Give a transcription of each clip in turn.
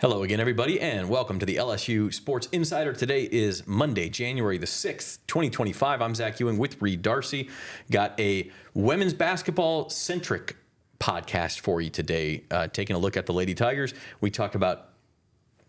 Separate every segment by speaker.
Speaker 1: Hello again, everybody, and welcome to the LSU Sports Insider. Today is Monday, January the 6th, 2025. I'm Zach Ewing with Reed Darcey. Got a women's basketball-centric podcast for you today, taking a look at the Lady Tigers. We talked about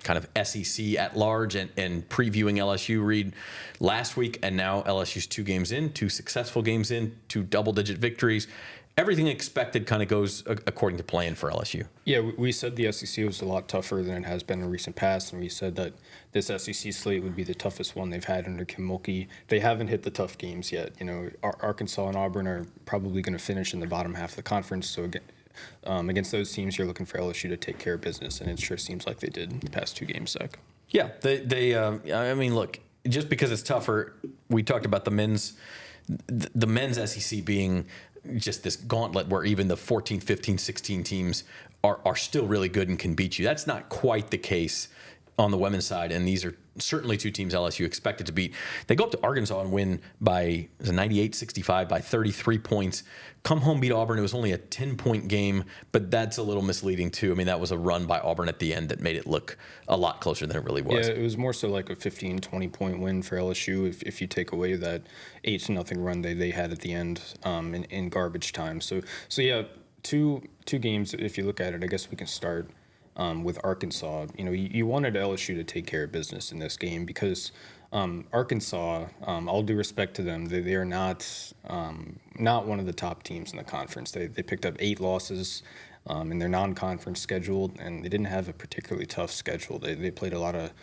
Speaker 1: kind of SEC at large and previewing LSU, Reed, last week, and now LSU's two successful games in, two double-digit victories. Everything expected kind of goes according to plan for LSU.
Speaker 2: Yeah, we said the SEC was a lot tougher than it has been in recent past, and we said that this SEC slate would be the toughest one they've had under Kim Mulkey. They haven't hit the tough games yet. You know, Arkansas and Auburn are probably going to finish in the bottom half of the conference, so against those teams, you're looking for LSU to take care of business, and it sure seems like they did in the past two games, Zach.
Speaker 1: Yeah, I mean, look, just because it's tougher, we talked about the men's SEC being just this gauntlet where even the 14, 15, 16 teams are still really good and can beat you. That's not quite the case on the women's side, and these are certainly two teams LSU expected to beat. They go up to Arkansas and win by 98-65 by 33 points. Come home, beat Auburn. It was only a 10-point game, but that's a little misleading too. I mean, that was a run by Auburn at the end that made it look a lot closer than it really was.
Speaker 2: Yeah, it was more so like a 15, 20-point win for LSU if you take away that 8-0 run they had at the end in garbage time. So yeah, two games, if you look at it, I guess we can start with Arkansas. You know, you wanted LSU to take care of business in this game because Arkansas, all due respect to them, they are not one of the top teams in the conference. They picked up 8 losses in their non-conference schedule, and they didn't have a particularly tough schedule. They played a lot of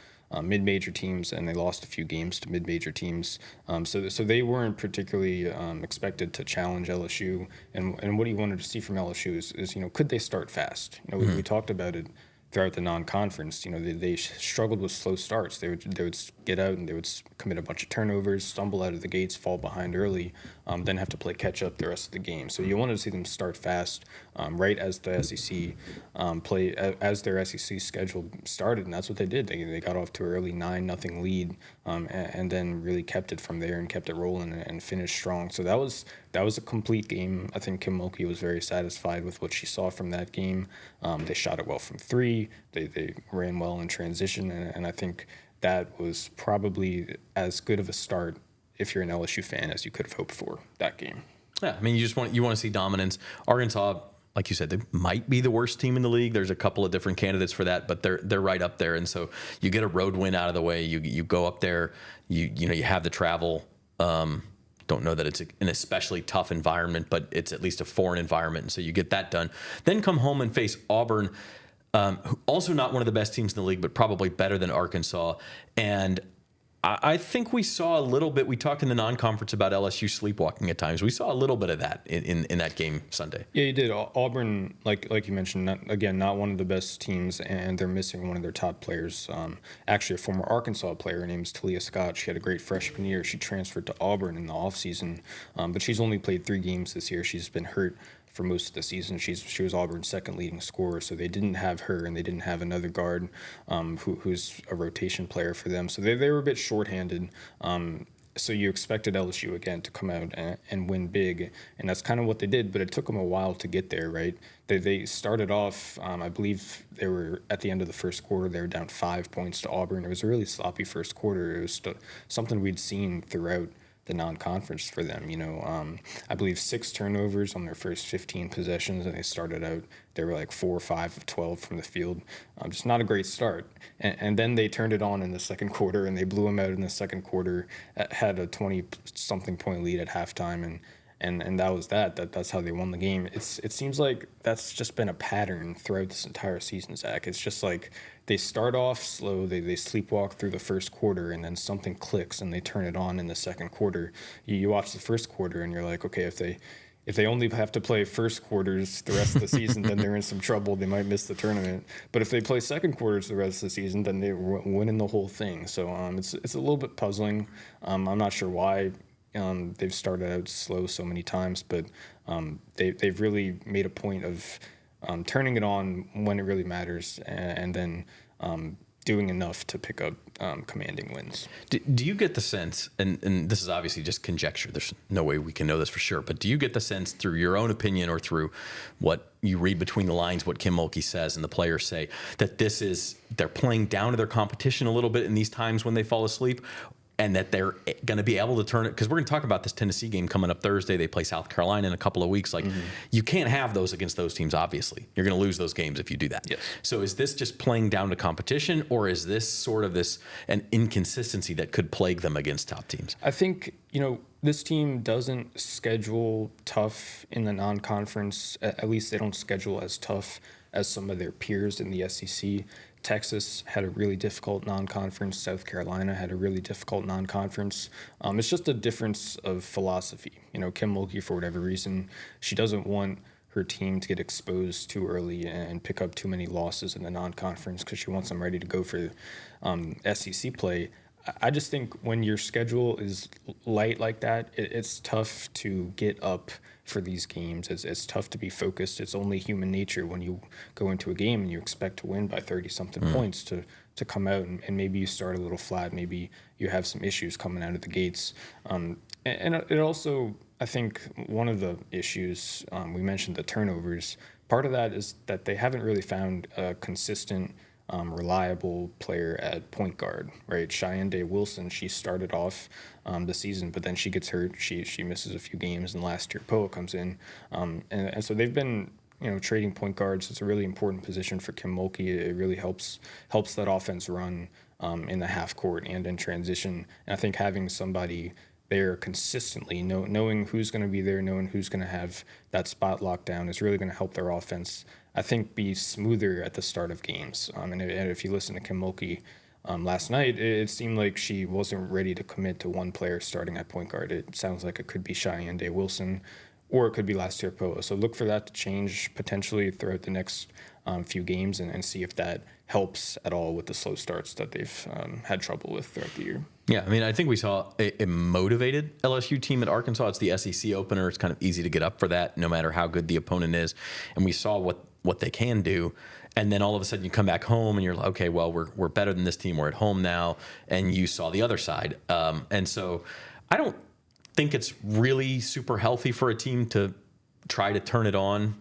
Speaker 2: mid-major teams, and they lost a few games to mid-major teams. So they weren't particularly expected to challenge LSU. And what you wanted to see from LSU is could they start fast? You know, we talked about it throughout the non-conference. You know, they struggled with slow starts. They would get out and they would commit a bunch of turnovers, stumble out of the gates, fall behind early, then have to play catch up the rest of the game. So you wanted to see them start fast, right as the SEC as their SEC schedule started, and that's what they did. They got off to an early 9-0 lead, and then really kept it from there and kept it rolling and finished strong. So that was a complete game. I think Kim Mulkey was very satisfied with what she saw from that game. They shot it well from three. They ran well in transition, and I think that was probably as good of a start if you're an LSU fan as you could have hoped for that game.
Speaker 1: Yeah, I mean, you want to see dominance. Arkansas, like you said, they might be the worst team in the league. There's a couple of different candidates for that, but they're right up there. And so you get a road win out of the way. You go up there. You have the travel. Don't know that it's an especially tough environment, but it's at least a foreign environment, and so you get that done. Then come home and face Auburn, also not one of the best teams in the league, but probably better than Arkansas. And I think we saw a little bit. We talked in the non-conference about LSU sleepwalking at times. We saw a little bit of that in that game Sunday.
Speaker 2: Yeah, you did. Auburn, like you mentioned, not one of the best teams, and they're missing one of their top players. Actually, a former Arkansas player. Her name is Talia Scott. She had a great freshman year. She transferred to Auburn in the offseason, but she's only played 3 games this year. She's been hurt for most of the season. She was Auburn's second leading scorer, so they didn't have her, and they didn't have another guard who's a rotation player for them. So they were a bit shorthanded. So you expected LSU again to come out and win big, and that's kind of what they did. But it took them a while to get there, right? They started off, I believe they were at the end of the first quarter. They were down 5 points to Auburn. It was a really sloppy first quarter. It was something we'd seen throughout the non-conference for them. I believe 6 turnovers on their first 15 possessions, and they started out, they were like 4 or 5 of 12 from the field. Just not a great start. And then they turned it on in the second quarter, and they blew them out in the second quarter, had a 20-something point lead at halftime, and that was that. That's how they won the game. It seems like that's just been a pattern throughout this entire season, Zach. It's just like they start off slow, they sleepwalk through the first quarter, and then something clicks and they turn it on in the second quarter. You watch the first quarter and you're like, okay, if they only have to play first quarters the rest of the season, then they're in some trouble. They might miss the tournament. But if they play second quarters the rest of the season, then they're winning the whole thing. So it's a little bit puzzling. I'm not sure why they've started out slow so many times, but they've really made a point of turning it on when it really matters, and then doing enough to pick up commanding wins.
Speaker 1: Do you get the sense, and this is obviously just conjecture, there's no way we can know this for sure, but do you get the sense through your own opinion or through what you read between the lines, what Kim Mulkey says and the players say, that they're playing down to their competition a little bit in these times when they fall asleep? And that they're going to be able to turn it, because we're going to talk about this Tennessee game coming up Thursday. They play South Carolina in a couple of weeks. Like, you can't have those against those teams, obviously. You're going to lose those games if you do that.
Speaker 2: Yes.
Speaker 1: So is this just playing down to competition, or is this sort of an inconsistency that could plague them against top teams?
Speaker 2: I think, this team doesn't schedule tough in the non-conference. At least they don't schedule as tough as some of their peers in the SEC. Texas had a really difficult non-conference. South Carolina had a really difficult non-conference. It's just a difference of philosophy. Kim Mulkey, for whatever reason, she doesn't want her team to get exposed too early and pick up too many losses in the non-conference because she wants them ready to go for SEC play. I just think when your schedule is light like that, it's tough to get up for these games. It's tough to be focused. It's only human nature when you go into a game and you expect to win by 30-something points to come out and maybe you start a little flat. Maybe you have some issues coming out of the gates. And it also, I think, one of the issues, we mentioned the turnovers. Part of that is that they haven't really found a consistent reliable player at point guard, right? Cheyenne Day-Wilson, she started off the season, but then she gets hurt. She misses a few games, and last year Poa comes in. And so they've been, trading point guards. It's a really important position for Kim Mulkey. It really helps that offense run in the half court and in transition. And I think having somebody there consistently, knowing who's going to be there, knowing who's going to have that spot locked down is really going to help their offense, I think, be smoother at the start of games. And if you listen to Kim Mulkey last night, it seemed like she wasn't ready to commit to one player starting at point guard. It sounds like it could be Cheyenne Day-Wilson, or it could be last year Poa. So look for that to change potentially throughout the next few games and see if that helps at all with the slow starts that they've had trouble with throughout the year.
Speaker 1: Yeah, I mean, I think we saw a motivated LSU team at Arkansas. It's the SEC opener. It's kind of easy to get up for that, no matter how good the opponent is. And we saw what they can do. And then all of a sudden you come back home and you're like, okay, well, we're better than this team. We're at home now. And you saw the other side. And so I don't think it's really super healthy for a team to try to turn it on,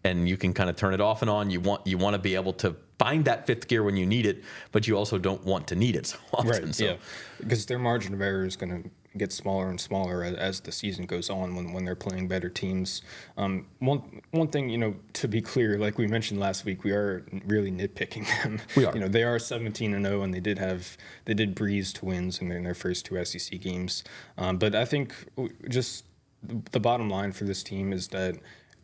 Speaker 1: and you can kind of turn it off and on. You want to be able to find that fifth gear when you need it, but you also don't want to need it so often.
Speaker 2: Right, yeah, because their margin of error is going to get smaller and smaller as the season goes on when they're playing better teams. One thing, to be clear, like we mentioned last week, we are really nitpicking them.
Speaker 1: We are.
Speaker 2: They are 17-0, and they did breeze to wins in their first two SEC games. But I think just the bottom line for this team is that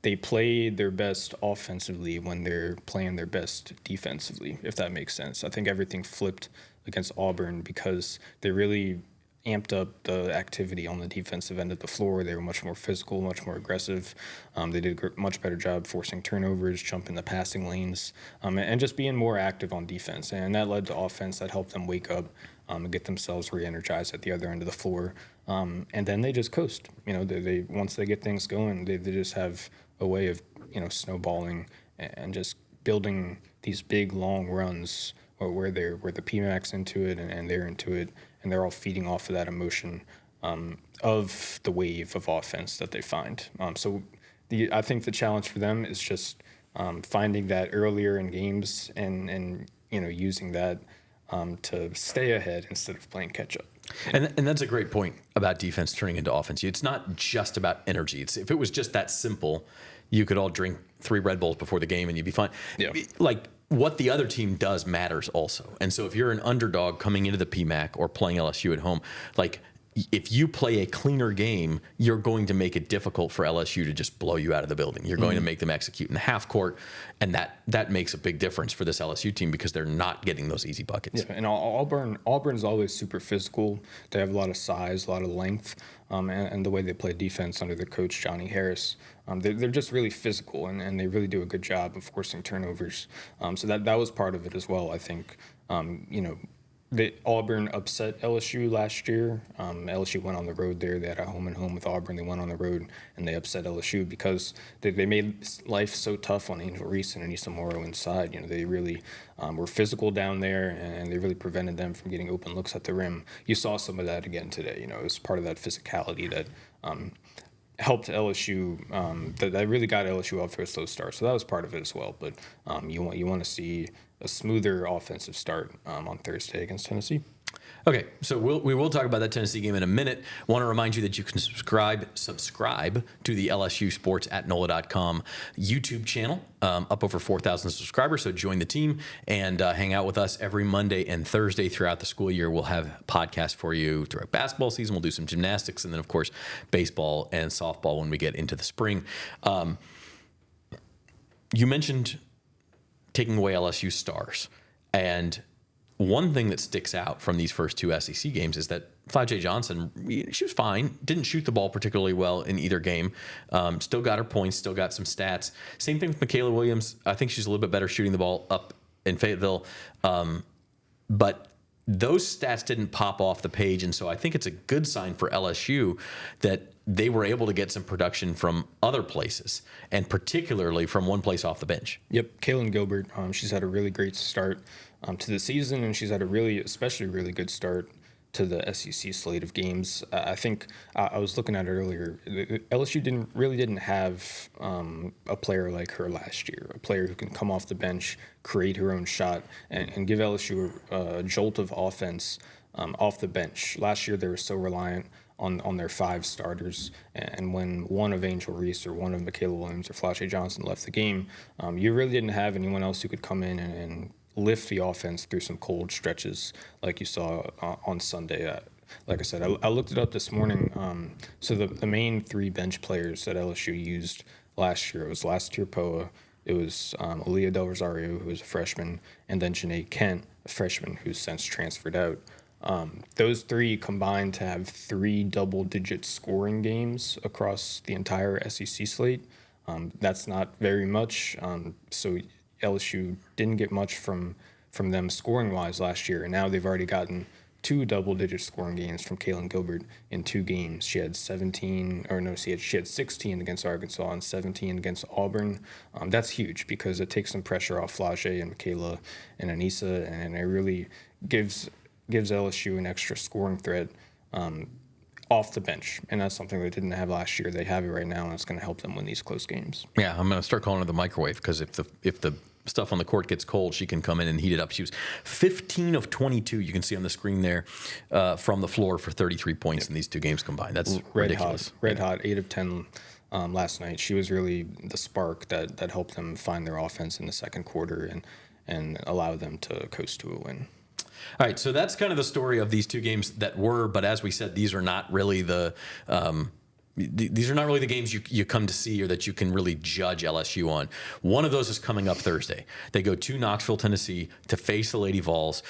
Speaker 2: they play their best offensively when they're playing their best defensively, if that makes sense. I think everything flipped against Auburn because they really amped up the activity on the defensive end of the floor. They were much more physical, much more aggressive. They did a much better job forcing turnovers, jumping the passing lanes, and just being more active on defense. And that led to offense that helped them wake up and get themselves re-energized at the other end of the floor. And then they just coast. They once they get things going, they just have a way of snowballing and just building these big long runs where the PMAC's into it and they're into it, and they're all feeding off of that emotion of the wave of offense that they find. So I think the challenge for them is just finding that earlier in games and using that to stay ahead instead of playing catch up.
Speaker 1: And that's a great point about defense turning into offense. It's not just about energy. If it was just that simple, you could all drink 3 Red Bulls before the game and you'd be fine.
Speaker 2: Yeah.
Speaker 1: Like, what the other team does matters also. And so if you're an underdog coming into the PMAC or playing LSU at home, like, if you play a cleaner game, you're going to make it difficult for LSU to just blow you out of the building. You're going to make them execute in the half court, and that makes a big difference for this LSU team because they're not getting those easy buckets.
Speaker 2: Yeah, and Auburn's always super physical. They have a lot of size, a lot of length, and the way they play defense under their coach, Johnny Harris. They're just really physical, and they really do a good job of forcing turnovers. So that was part of it as well, I think. Auburn upset LSU last year. LSU went on the road there. They had a home and home with Auburn. They went on the road and they upset LSU because they made life so tough on Angel Reese and Anissa Morrow inside. They really were physical down there, and they really prevented them from getting open looks at the rim. You saw some of that again today. It was part of that physicality that helped LSU, that really got LSU off to a slow start. So that was part of it as well. But you want to see a smoother offensive start on Thursday against Tennessee.
Speaker 1: Okay, so we will talk about that Tennessee game in a minute. Want to remind you that you can subscribe to the LSU Sports at NOLA.com YouTube channel, up over 4,000 subscribers. So join the team and hang out with us every Monday and Thursday throughout the school year. We'll have podcasts for you throughout basketball season. We'll do some gymnastics, and then of course baseball and softball when we get into the spring. You mentioned taking away LSU stars, and one thing that sticks out from these first two SEC games is that Flau'jae Johnson, she was fine, didn't shoot the ball particularly well in either game, still got her points, still got some stats. Same thing with Michaela Williams. I think she's a little bit better shooting the ball up in Fayetteville, but those stats didn't pop off the page, and so I think it's a good sign for LSU that they were able to get some production from other places, and particularly from one place off the bench.
Speaker 2: Yep, Kaylin Gilbert, she's had a really great start to the season, and she's had especially really good start to the SEC slate of games. I think I was looking at it earlier. LSU didn't have a player like her last year, a player who can come off the bench, create her own shot, and give LSU a jolt of offense off the bench. Last year they were so reliant on their five starters, and when one of Angel Reese or one of Michaela Williams or Flau'jae Johnson left the game, you really didn't have anyone else who could come in and lift the offense through some cold stretches like you saw on Sunday. Like I said, I looked it up this morning. So the main three bench players that LSU used last year, it was Last-Tier Poa, it was Aaliyah Del Rosario, who was a freshman, and then Janae Kent, a freshman who's since transferred out. Those three combined to have 3 double-digit scoring games across the entire SEC slate. That's not very much. So LSU didn't get much from them scoring-wise last year, and now they've already gotten 2 double-digit scoring games from Kaylin Gilbert in 2 games. She had 16 against Arkansas and 17 against Auburn. That's huge because it takes some pressure off Flau'jae and Michaela and Anissa, and it really gives LSU an extra scoring threat off the bench, and that's something they didn't have last year. They have it right now, and it's going to help them win these close games.
Speaker 1: Yeah, I'm going to start calling her the microwave, because if the stuff on the court gets cold, she can come in and heat it up. She was 15 of 22, you can see on the screen there, from the floor for 33 points in these 2 games combined. That's ridiculous.
Speaker 2: Red hot, 8 of 10 last night. She was really the spark that helped them find their offense in the second quarter and allow them to coast to a win.
Speaker 1: All right, so that's kind of the story of these 2 games that were, but as we said, these are not really the games you come to see or that you can really judge LSU on. One of those is coming up Thursday. They go to Knoxville, Tennessee to face the Lady Vols.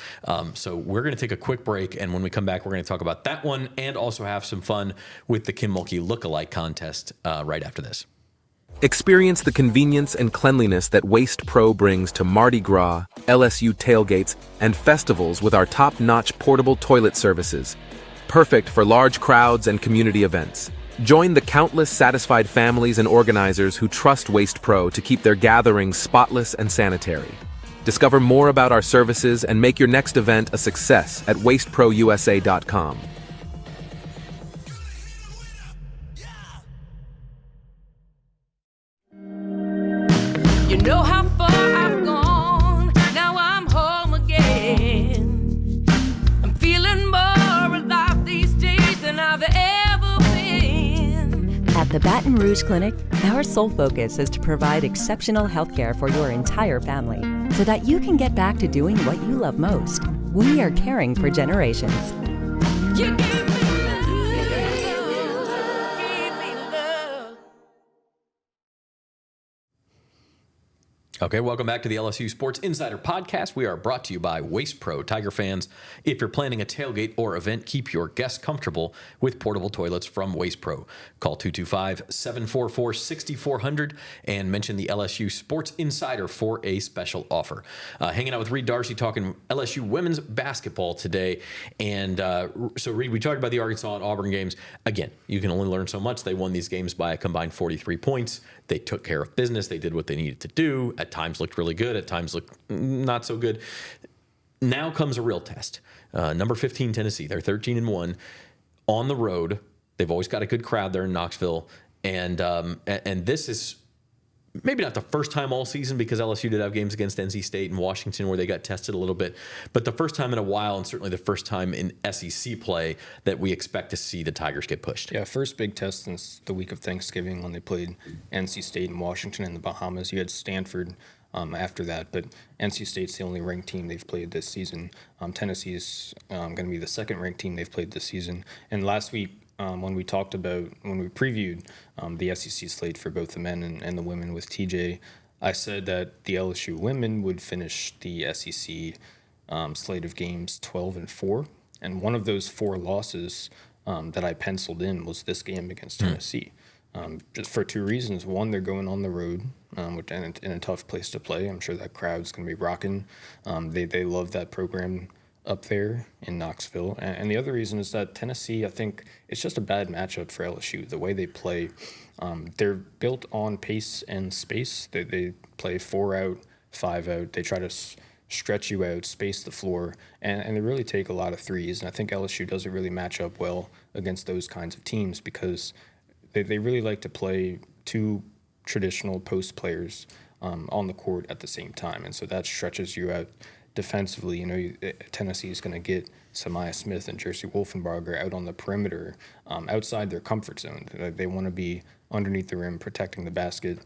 Speaker 1: So we're going to take a quick break, and when we come back, we're going to talk about that one and also have some fun with the Kim Mulkey Lookalike Contest right after this.
Speaker 3: Experience the convenience and cleanliness that Waste Pro brings to Mardi Gras, LSU tailgates, and festivals with our top-notch portable toilet services. Perfect for large crowds and community events. Join the countless satisfied families and organizers who trust Waste Pro to keep their gatherings spotless and sanitary. Discover more about our services and make your next event a success at wasteprousa.com.
Speaker 4: You know how far I've gone, now I'm home again. I'm feeling more alive these days than I've ever been.
Speaker 5: At the Baton Rouge Clinic, our sole focus is to provide exceptional health care for your entire family so that you can get back to doing what you love most. We are caring for generations.
Speaker 4: You gave me love, gave me love.
Speaker 1: Okay, welcome back to the LSU Sports Insider podcast. We are brought to you by Waste Pro. Tiger fans, if you're planning a tailgate or event, keep your guests comfortable with portable toilets from Waste Pro. Call 225-744-6400 and mention the LSU Sports Insider for a special offer. Hanging out with Reed Darcey talking LSU women's basketball today. And so, Reed, we talked about the Arkansas and Auburn games. Again, you can only learn so much. They won these games by a combined 43 points. They took care of business. They did what they needed to do. At times looked really good. At times looked not so good. Now comes a real test. Number 15, Tennessee. They're 13-1 on the road. They've always got a good crowd there in Knoxville. And this is maybe not the first time all season, because LSU did have games against NC State and Washington where they got tested a little bit, but the first time in a while, and certainly the first time in SEC play, that we expect to see the Tigers get pushed.
Speaker 2: Yeah, first big test since the week of Thanksgiving when they played NC State and Washington in the Bahamas. You had Stanford after that, but NC State's the only ranked team they've played this season. Tennessee is going to be the second ranked team they've played this season. And last week, when we previewed the SEC slate for both the men and the women with TJ, I said that the LSU women would finish the SEC slate of games 12-4, and one of those 4 losses that I penciled in was this game against Tennessee. Just for 2 reasons. One, they're going on the road, which in a tough place to play. I'm sure that crowd's going to be rocking. They love that program up there in Knoxville. And the other reason is that Tennessee, I think, it's just a bad matchup for LSU. The way they play, they're built on pace and space. They play 4 out, 5 out. They try to stretch you out, space the floor, and they really take a lot of threes. And I think LSU doesn't really match up well against those kinds of teams because they really like to play 2 traditional post players on the court at the same time. And so that stretches you out defensively. Tennessee is going to get Samaya Smith and Jersey Wolfenbarger out on the perimeter, outside their comfort zone. They want to be underneath the rim, protecting the basket.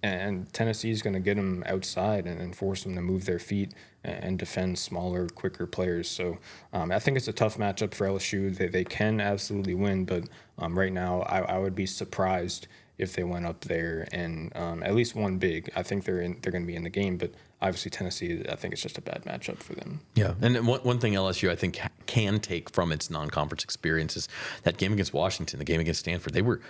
Speaker 2: And Tennessee is going to get them outside and force them to move their feet and defend smaller, quicker players. So I think it's a tough matchup for LSU. They can absolutely win, but right now I would be surprised if they went up there and at least won big. I think they're going to be in the game, but obviously Tennessee, I think it's just a bad matchup for them.
Speaker 1: Yeah, and one thing LSU I think can take from its non-conference experience is that game against Washington, the game against Stanford. They were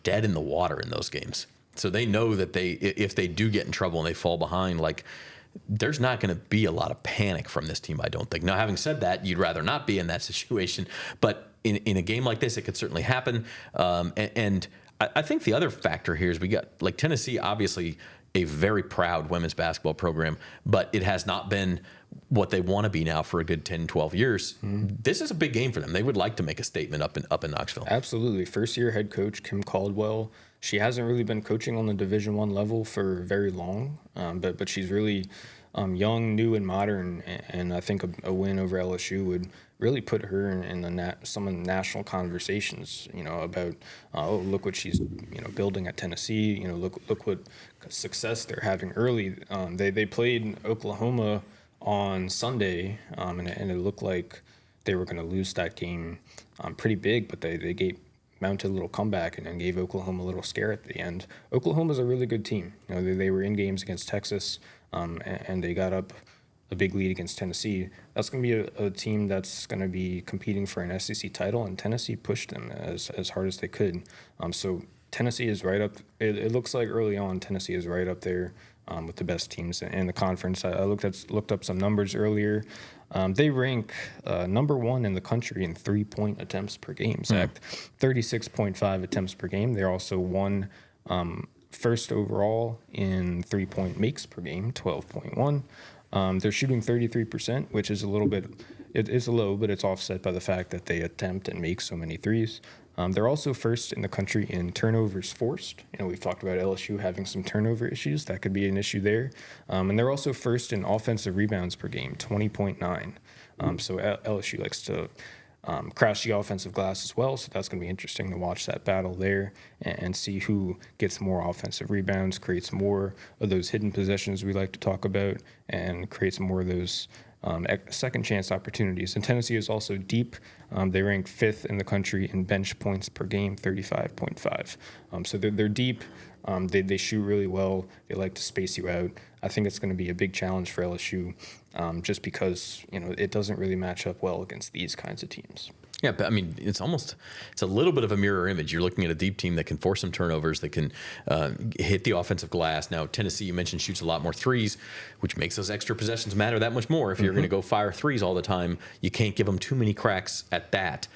Speaker 1: dead in the water in those games. So they know that if they do get in trouble and they fall behind, like, there's not going to be a lot of panic from this team, I don't think. Now, having said that, you'd rather not be in that situation, but in a game like this, it could certainly happen. And I think the other factor here is we got, like, Tennessee, obviously a very proud women's basketball program, but it has not been what they want to be now for a good 10, 12 years. This is a big game for them. They would like to make a statement up in Knoxville.
Speaker 2: Absolutely. First-year head coach Kim Caldwell. She hasn't really been coaching on the Division I level for very long, but she's really young, new, and modern. And I think a win over LSU would really put her in some of the national conversations. About look what she's building at Tennessee. Look what success they're having early. They played Oklahoma on Sunday, and it looked like they were going to lose that game pretty big, but they mounted a little comeback and gave Oklahoma a little scare at the end. Oklahoma's a really good team. They were in games against Texas, and they got up a big lead against Tennessee. That's going to be a team that's going to be competing for an SEC title, and Tennessee pushed them as hard as they could. So Tennessee is right up. It looks like early on Tennessee is right up there with the best teams in the conference. I looked up some numbers earlier. They rank number 1 in the country in 3-point attempts per game, Zach. 36.5 attempts per game. They're also first overall in 3-point makes per game, 12.1. They're shooting 33%, which is a little bit, it is low, but it's offset by the fact that they attempt and make so many threes. They're also first in the country in turnovers forced. We've talked about LSU having some turnover issues. That could be an issue there. And they're also first in offensive rebounds per game, 20.9. So LSU likes to crash the offensive glass as well. So that's going to be interesting to watch that battle there and see who gets more offensive rebounds, creates more of those hidden possessions we like to talk about, and creates more of those second chance opportunities. And Tennessee is also deep. They rank 5th in the country in bench points per game, 35.5. So they're deep They shoot really well. They like to space you out. I think it's going to be a big challenge for LSU, just because it doesn't really match up well against these kinds of teams.
Speaker 1: Yeah, but I mean, it's a little bit of a mirror image. You're looking at a deep team that can force some turnovers, that can hit the offensive glass. Now, Tennessee, you mentioned, shoots a lot more threes, which makes those extra possessions matter that much more. If you're going to go fire threes all the time, you can't give them too many cracks at that.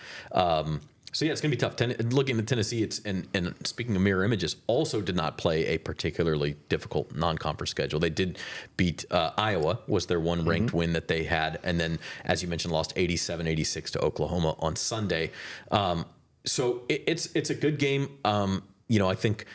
Speaker 1: So yeah, it's going to be tough. Looking at Tennessee, and speaking of mirror images, also did not play a particularly difficult non-conference schedule. They did beat Iowa, was their one ranked win that they had, and then, as you mentioned, lost 87-86 to Oklahoma on Sunday. So it's a good game. I think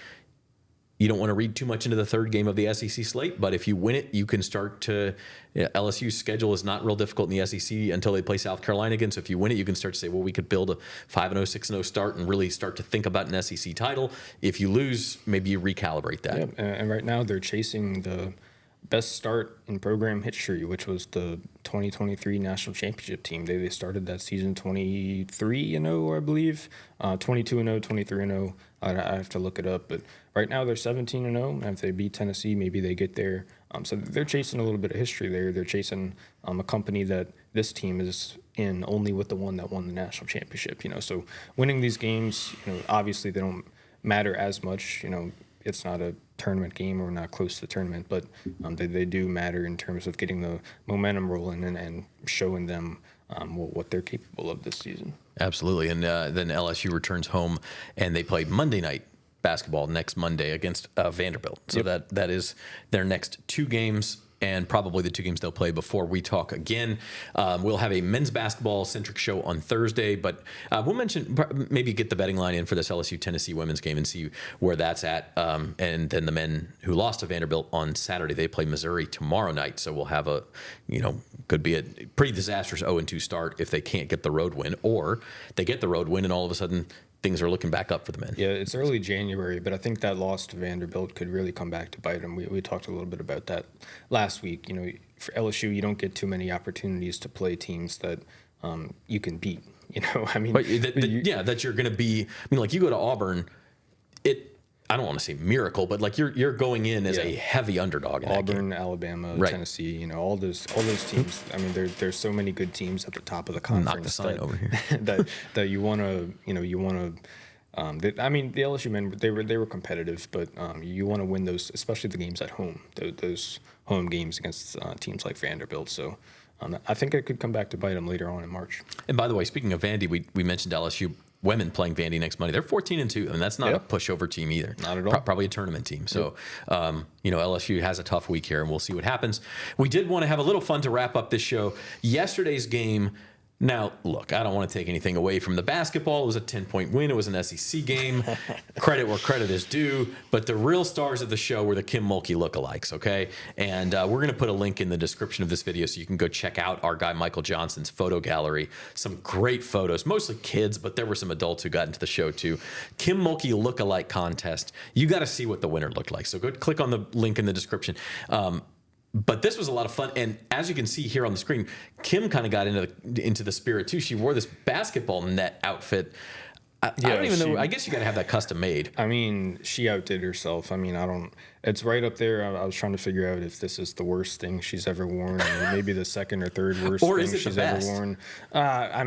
Speaker 1: you don't want to read too much into the third game of the SEC slate, but if you win it, you can start to. LSU's schedule is not real difficult in the SEC until they play South Carolina again. So if you win it, you can start to say, well, we could build a 5-0, 6-0 start and really start to think about an SEC title. If you lose, maybe you recalibrate that.
Speaker 2: Yeah, and right now they're chasing the best start in program history, which was the 2023 national championship team. They started that season 23-0, I believe, 22-0, 23-0. I have to look it up, but right now they're 17-0. If they beat Tennessee, maybe they get there. So they're chasing a little bit of history there. They're chasing a company that this team is in only with the one that won the national championship. So winning these games, obviously they don't matter as much. It's not a tournament game or not close to the tournament, but they do matter in terms of getting the momentum rolling and showing them what they're capable of this season.
Speaker 1: Absolutely. And then LSU returns home, and they play Monday night basketball next Monday against Vanderbilt. So that is their next two games, and probably the two games they'll play before we talk again. We'll have a men's basketball-centric show on Thursday, but we'll maybe get the betting line in for this LSU-Tennessee women's game and see where that's at. And then the men who lost to Vanderbilt on Saturday, they play Missouri tomorrow night. So we'll have could be a pretty disastrous 0-2 start if they can't get the road win, or they get the road win and all of a sudden things are looking back up for the men.
Speaker 2: Yeah, it's early January, but I think that loss to Vanderbilt could really come back to bite them. We talked a little bit about that last week. For LSU, you don't get too many opportunities to play teams that you can beat.
Speaker 1: That you're going to be. You go to Auburn, I don't want to say miracle, but you're going in as a heavy underdog. In
Speaker 2: Auburn, Alabama, right. Tennessee, all those teams. There's so many good teams at the top of the conference.
Speaker 1: Knock the sign over here.
Speaker 2: that you want to, the LSU men, they were competitive, but you want to win those, especially the games at home. Those home games against teams like Vanderbilt. So. I think it could come back to bite them later on in March.
Speaker 1: And by the way, speaking of Vandy, we mentioned LSU women playing Vandy next Monday. They're 14-2, and that's not a pushover team either.
Speaker 2: Not at all.
Speaker 1: Probably a tournament team. So, LSU has a tough week here, and we'll see what happens. We did want to have a little fun to wrap up this show. Yesterday's game. Now, look, I don't want to take anything away from the basketball. It was a 10-point win. It was an SEC game. Credit where credit is due. But the real stars of the show were the Kim Mulkey lookalikes, okay? And we're going to put a link in the description of this video so you can go check out our guy Michael Johnson's photo gallery. Some great photos, mostly kids, but there were some adults who got into the show too. Kim Mulkey Lookalike Contest. You got to see what the winner looked like. So go click on the link in the description. But this was a lot of fun, and as you can see here on the screen, Kim kind of got into the spirit too. She wore this basketball net outfit. I don't even know. I guess you got to have that custom made.
Speaker 2: She outdid herself. It's right up there. I was trying to figure out if this is the worst thing she's ever worn, or maybe the second or third worst
Speaker 1: or
Speaker 2: thing she's ever worn. I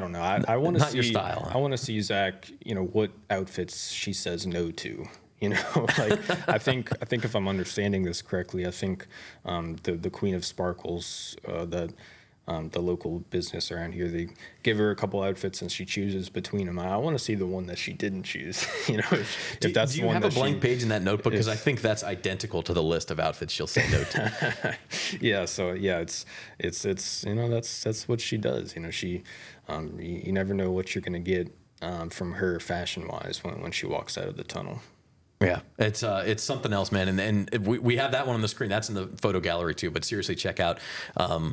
Speaker 2: don't know. I want to see
Speaker 1: your style. Huh?
Speaker 2: I want to see Zach. What outfits she says no to. I think if I'm understanding this correctly, I think the Queen of Sparkles, the local business around here, they give her a couple outfits and she chooses between them. I want to see the one that she didn't choose. If that's
Speaker 1: do you have a blank page in that notebook? Because I think that's identical to the list of outfits she'll say no to.
Speaker 2: Yeah. So yeah, it's that's what she does. She you never know what you're gonna get from her fashion wise when she walks out of the tunnel.
Speaker 1: Yeah, it's something else, man, and we have that one on the screen. That's in the photo gallery too. But seriously, check out.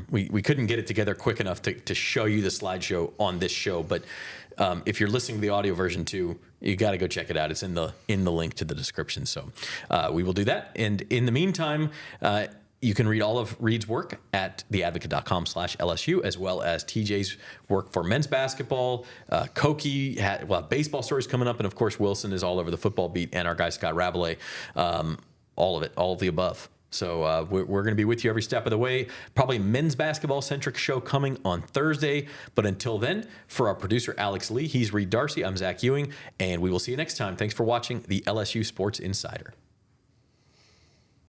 Speaker 1: We couldn't get it together quick enough to show you the slideshow on this show. But if you're listening to the audio version too, you got to go check it out. It's in the link to the description. So we will do that. And in the meantime, You can read all of Reed's work at theadvocate.com/LSU, as well as TJ's work for men's basketball. Koki had baseball stories coming up, and of course Wilson is all over the football beat, and our guy Scott Rabelais, all of it, all of the above. So we're going to be with you every step of the way. Probably men's basketball centric show coming on Thursday. But until then, for our producer Alex Lee, he's Reed Darcey. I'm Zach Ewing, and we will see you next time. Thanks for watching the LSU Sports Insider.